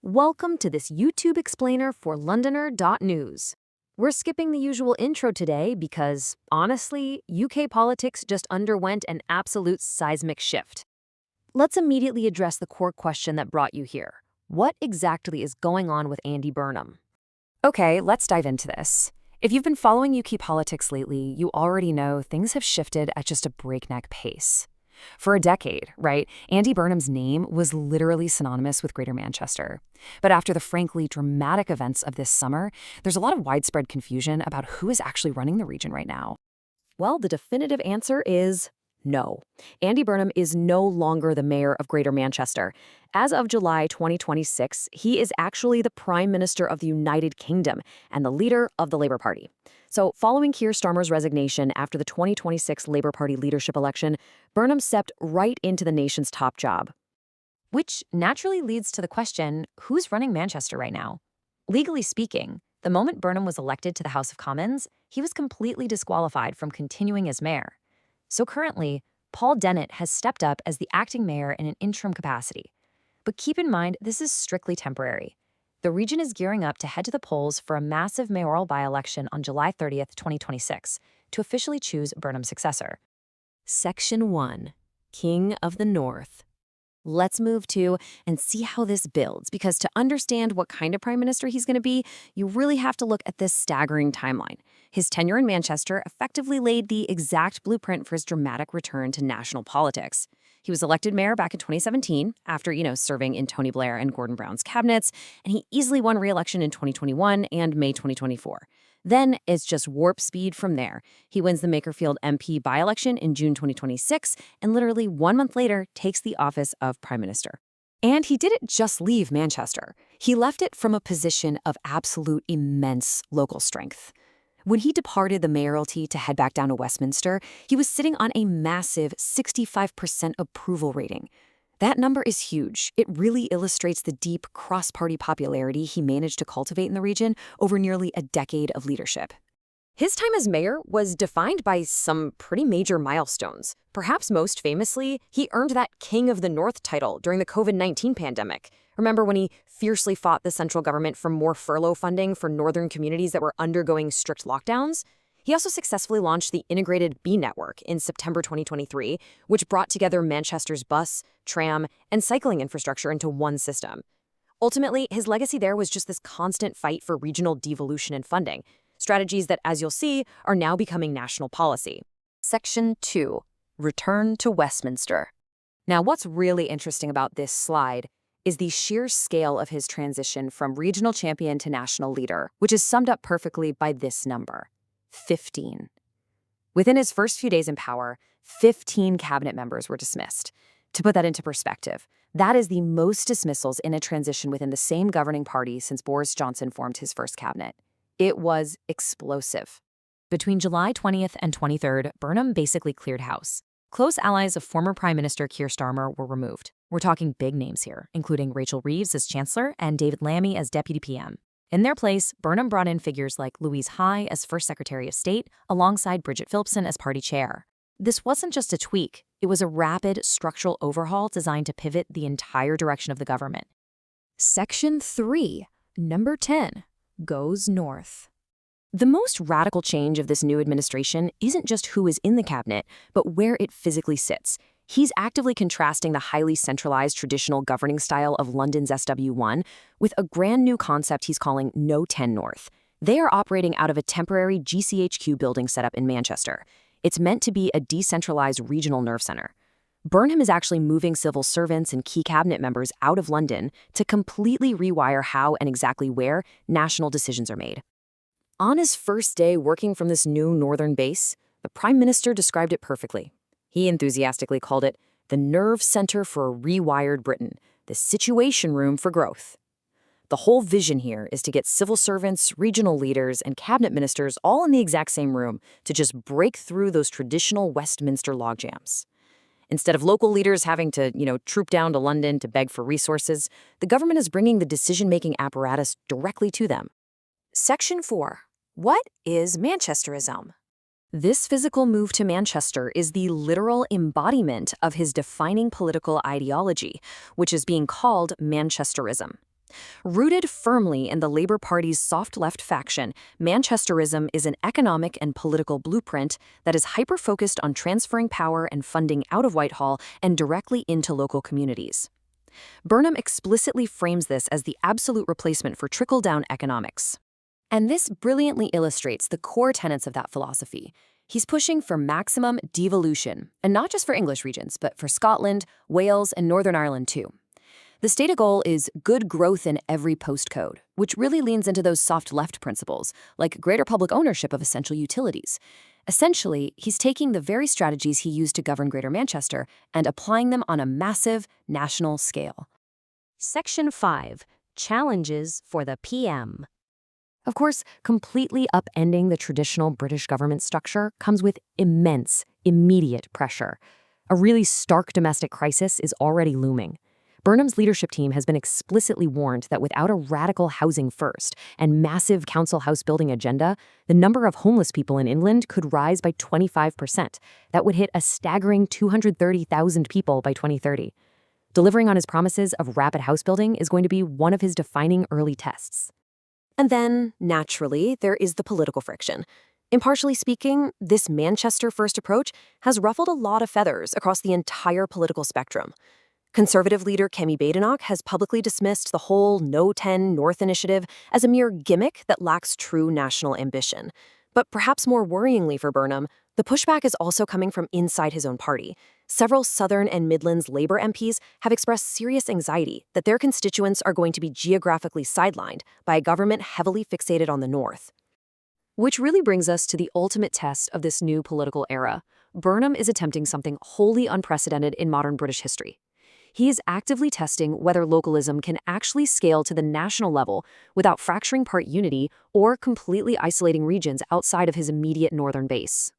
Welcome to this YouTube explainer for Londoner.news. We're skipping the usual intro today because, honestly, UK politics just underwent an absolute seismic shift. Let's immediately address the core question that brought you here. What exactly is going on with Andy Burnham? Okay, let's dive into this. If you've been following UK politics lately, you already know things have shifted at just a breakneck pace. For a decade, right, Andy Burnham's name was literally synonymous with Greater Manchester. But after the frankly dramatic events of this summer, there's a lot of widespread confusion about who is actually running the region right now. Well, the definitive answer is no. Andy Burnham is no longer the mayor of Greater Manchester. As of July 2026, he is actually the Prime Minister of the United Kingdom and the leader of the Labour Party. So, following Keir Starmer's resignation after the 2026 Labour Party leadership election, Burnham stepped right into the nation's top job. Which naturally leads to the question, who's running Manchester right now? Legally speaking, the moment Burnham was elected to the House of Commons, he was completely disqualified from continuing as mayor. So currently, Paul Dennett has stepped up as the acting mayor in an interim capacity. But keep in mind, this is strictly temporary. The region is gearing up to head to the polls for a massive mayoral by-election on July 30th, 2026, to officially choose Burnham's successor. Section 1. King of the North. Let's move to and see how this builds, because to understand what kind of prime minister he's going to be, you really have to look at this staggering timeline. His tenure in Manchester effectively laid the exact blueprint for his dramatic return to national politics. He was elected mayor back in 2017 after, serving in Tony Blair and Gordon Brown's cabinets, and he easily won re-election in 2021 and May 2024. Then it's just warp speed from there. He wins the Makerfield MP by-election in June 2026 and literally 1 month later takes the office of Prime Minister. And he didn't just leave Manchester. He left it from a position of absolute immense local strength. When he departed the mayoralty to head back down to Westminster, he was sitting on a massive 65% approval rating. That number is huge. It really illustrates the deep cross-party popularity he managed to cultivate in the region over nearly a decade of leadership. His time as mayor was defined by some pretty major milestones. Perhaps most famously, he earned that King of the North title during the COVID-19 pandemic. Remember when he fiercely fought the central government for more furlough funding for northern communities that were undergoing strict lockdowns? He also successfully launched the Integrated B Network in September 2023, which brought together Manchester's bus, tram, and cycling infrastructure into one system. Ultimately, his legacy there was just this constant fight for regional devolution and funding, strategies that, as you'll see, are now becoming national policy. Section 2. Return to Westminster. Now, what's really interesting about this slide is the sheer scale of his transition from regional champion to national leader, which is summed up perfectly by this number. 15. Within his first few days in power, 15 cabinet members were dismissed. To put that into perspective, that is the most dismissals in a transition within the same governing party since Boris Johnson formed his first cabinet. It was explosive. Between July 20th and 23rd, Burnham basically cleared house. Close allies of former Prime Minister Keir Starmer were removed. We're talking big names here, including Rachel Reeves as Chancellor and David Lammy as Deputy PM. In their place, Burnham brought in figures like Louise High as First Secretary of State, alongside Bridget Phillipson as party chair. This wasn't just a tweak, it was a rapid structural overhaul designed to pivot the entire direction of the government. Section 3, number 10, goes north. The most radical change of this new administration isn't just who is in the cabinet, but where it physically sits. He's actively contrasting the highly centralized traditional governing style of London's SW1 with a brand new concept he's calling No 10 North. They are operating out of a temporary GCHQ building set up in Manchester. It's meant to be a decentralized regional nerve center. Burnham is actually moving civil servants and key cabinet members out of London to completely rewire how and exactly where national decisions are made. On his first day working from this new northern base, the Prime Minister described it perfectly. He enthusiastically called it the nerve center for a rewired Britain, the situation room for growth. The whole vision here is to get civil servants, regional leaders, and cabinet ministers all in the exact same room to just break through those traditional Westminster logjams. Instead of local leaders having to, troop down to London to beg for resources, the government is bringing the decision-making apparatus directly to them. Section 4. What is Manchesterism? This physical move to Manchester is the literal embodiment of his defining political ideology, which is being called Manchesterism. Rooted firmly in the Labour Party's soft left faction, Manchesterism is an economic and political blueprint that is hyper-focused on transferring power and funding out of Whitehall and directly into local communities. Burnham explicitly frames this as the absolute replacement for trickle-down economics. And this brilliantly illustrates the core tenets of that philosophy. He's pushing for maximum devolution, and not just for English regions, but for Scotland, Wales, and Northern Ireland too. The stated goal is good growth in every postcode, which really leans into those soft left principles, like greater public ownership of essential utilities. Essentially, he's taking the very strategies he used to govern Greater Manchester and applying them on a massive national scale. Section 5. Challenges for the PM. Of course, completely upending the traditional British government structure comes with immense, immediate pressure. A really stark domestic crisis is already looming. Burnham's leadership team has been explicitly warned that without a radical housing first and massive council house building agenda, the number of homeless people in England could rise by 25%. That would hit a staggering 230,000 people by 2030. Delivering on his promises of rapid house building is going to be one of his defining early tests. And then, naturally, there is the political friction. Impartially speaking, this Manchester-first approach has ruffled a lot of feathers across the entire political spectrum. Conservative leader Kemi Badenoch has publicly dismissed the whole No 10 North initiative as a mere gimmick that lacks true national ambition. But perhaps more worryingly for Burnham, the pushback is also coming from inside his own party. Several Southern and Midlands Labour MPs have expressed serious anxiety that their constituents are going to be geographically sidelined by a government heavily fixated on the North. Which really brings us to the ultimate test of this new political era. Burnham is attempting something wholly unprecedented in modern British history. He is actively testing whether localism can actually scale to the national level without fracturing party unity or completely isolating regions outside of his immediate northern base.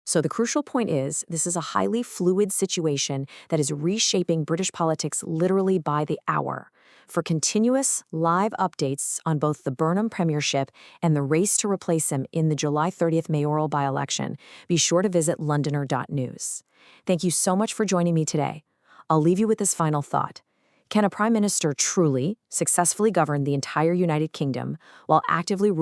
So the crucial point is, this is a highly fluid situation that is reshaping British politics literally by the hour. For continuous, live updates on both the Burnham premiership and the race to replace him in the July 30th mayoral by-election, be sure to visit londoner.news. Thank you so much for joining me today. I'll leave you with this final thought. Can a prime minister truly, successfully govern the entire United Kingdom while actively